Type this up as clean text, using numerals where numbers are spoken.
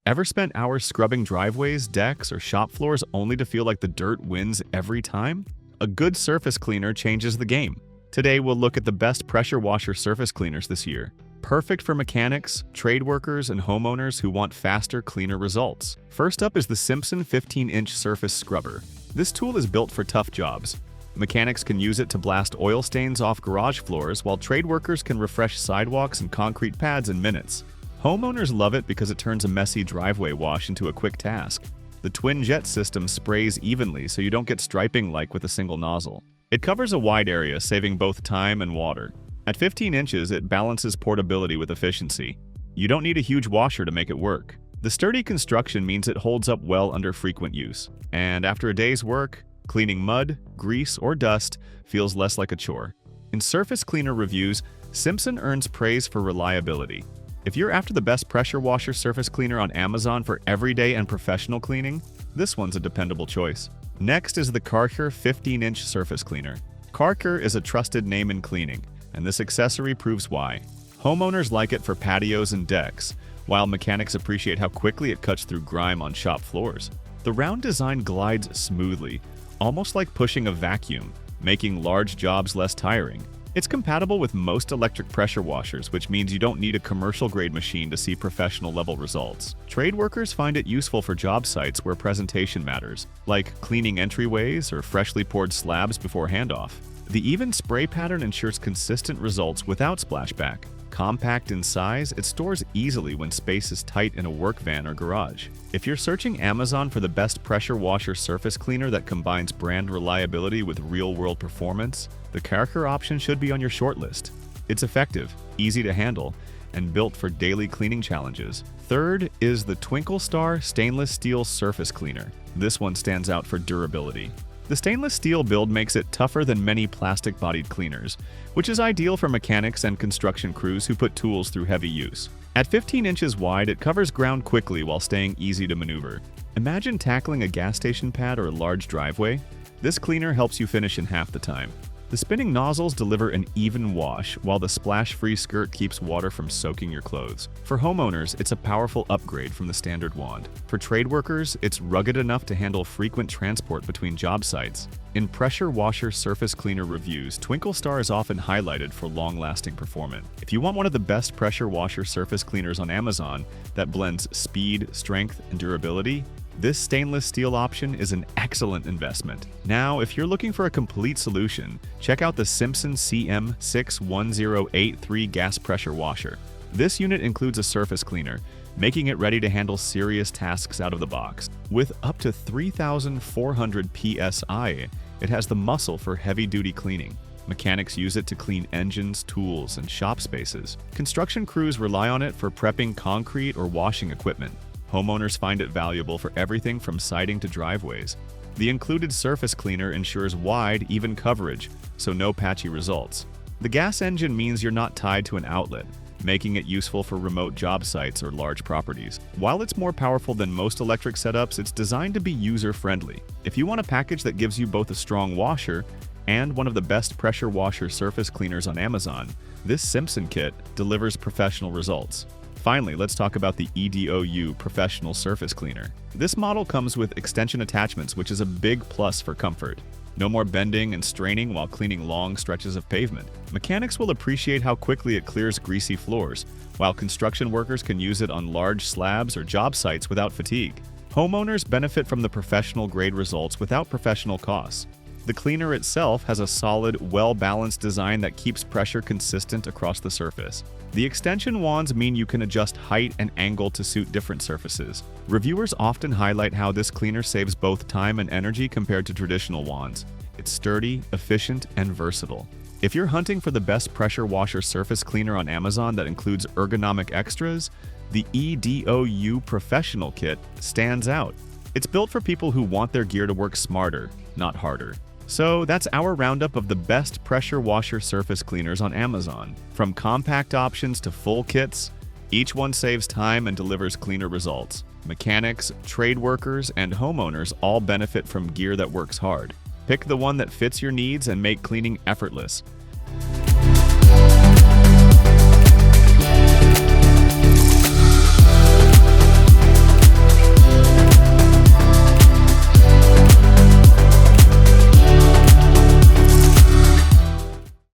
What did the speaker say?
Ever spent hours scrubbing driveways, decks, or shop floors only to feel like the dirt wins every time? A good surface cleaner changes the game. Today we'll look at the best pressure washer surface cleaners this year. Perfect for mechanics, trade workers, and homeowners who want faster, cleaner results. First up is the Simpson 15-inch surface scrubber. This tool is built for tough jobs. Mechanics can use it to blast oil stains off garage floors, while trade workers can refresh sidewalks and concrete pads in minutes. Homeowners love it because it turns a messy driveway wash into a quick task. The twin jet system sprays evenly so you don't get striping like with a single nozzle. It covers a wide area, saving both time and water. At 15 inches, it balances portability with efficiency. You don't need a huge washer to make it work. The sturdy construction means it holds up well under frequent use. And after a day's work, cleaning mud, grease, or dust feels less like a chore. In surface cleaner reviews, Simpson earns praise for reliability. If you're after the best pressure washer surface cleaner on Amazon for everyday and professional cleaning, this one's a dependable choice. Next is the Kärcher 15-inch surface cleaner. Kärcher is a trusted name in cleaning, and this accessory proves why. Homeowners like it for patios and decks, while mechanics appreciate how quickly it cuts through grime on shop floors. The round design glides smoothly, almost like pushing a vacuum, making large jobs less tiring. It's compatible with most electric pressure washers, which means you don't need a commercial-grade machine to see professional-level results. Trade workers find it useful for job sites where presentation matters, like cleaning entryways or freshly poured slabs before handoff. The even spray pattern ensures consistent results without splashback. Compact in size, it stores easily when space is tight in a work van or garage. If you're searching Amazon for the best pressure washer surface cleaner that combines brand reliability with real-world performance, the Kärcher option should be on your shortlist. It's effective, easy to handle, and built for daily cleaning challenges. Third is the Twinkle stainless steel surface cleaner. This one stands out for durability. The stainless steel build makes it tougher than many plastic-bodied cleaners, which is ideal for mechanics and construction crews who put tools through heavy use. At 15 inches wide, it covers ground quickly while staying easy to maneuver. Imagine tackling a gas station pad or a large driveway. This cleaner helps you finish in half the time. The spinning nozzles deliver an even wash, while the splash-free skirt keeps water from soaking your clothes. For homeowners, it's a powerful upgrade from the standard wand. For trade workers, it's rugged enough to handle frequent transport between job sites. In pressure washer surface cleaner reviews, Twinkle is often highlighted for long-lasting performance. If you want one of the best pressure washer surface cleaners on Amazon that blends speed, strength, and durability, this stainless steel option is an excellent investment. Now, if you're looking for a complete solution, check out the Simpson CM61083 gas pressure washer. This unit includes a surface cleaner, making it ready to handle serious tasks out of the box. With up to 3,400 PSI, it has the muscle for heavy-duty cleaning. Mechanics use it to clean engines, tools, and shop spaces. Construction crews rely on it for prepping concrete or washing equipment. Homeowners find it valuable for everything from siding to driveways. The included surface cleaner ensures wide, even coverage, so no patchy results. The gas engine means you're not tied to an outlet, making it useful for remote job sites or large properties. While it's more powerful than most electric setups, it's designed to be user-friendly. If you want a package that gives you both a strong washer and one of the best pressure washer surface cleaners on Amazon, this Simpson kit delivers professional results. Finally, let's talk about the EDOU Professional Surface Cleaner. This model comes with extension attachments, which is a big plus for comfort. No more bending and straining while cleaning long stretches of pavement. Mechanics will appreciate how quickly it clears greasy floors, while construction workers can use it on large slabs or job sites without fatigue. Homeowners benefit from the professional-grade results without professional costs. The cleaner itself has a solid, well-balanced design that keeps pressure consistent across the surface. The extension wands mean you can adjust height and angle to suit different surfaces. Reviewers often highlight how this cleaner saves both time and energy compared to traditional wands. It's sturdy, efficient, and versatile. If you're hunting for the best pressure washer surface cleaner on Amazon that includes ergonomic extras, the EDOU Professional Kit stands out. It's built for people who want their gear to work smarter, not harder. So that's our roundup of the best pressure washer surface cleaners on Amazon. From compact options to full kits, each one saves time and delivers cleaner results. Mechanics, trade workers, and homeowners all benefit from gear that works hard. Pick the one that fits your needs and make cleaning effortless.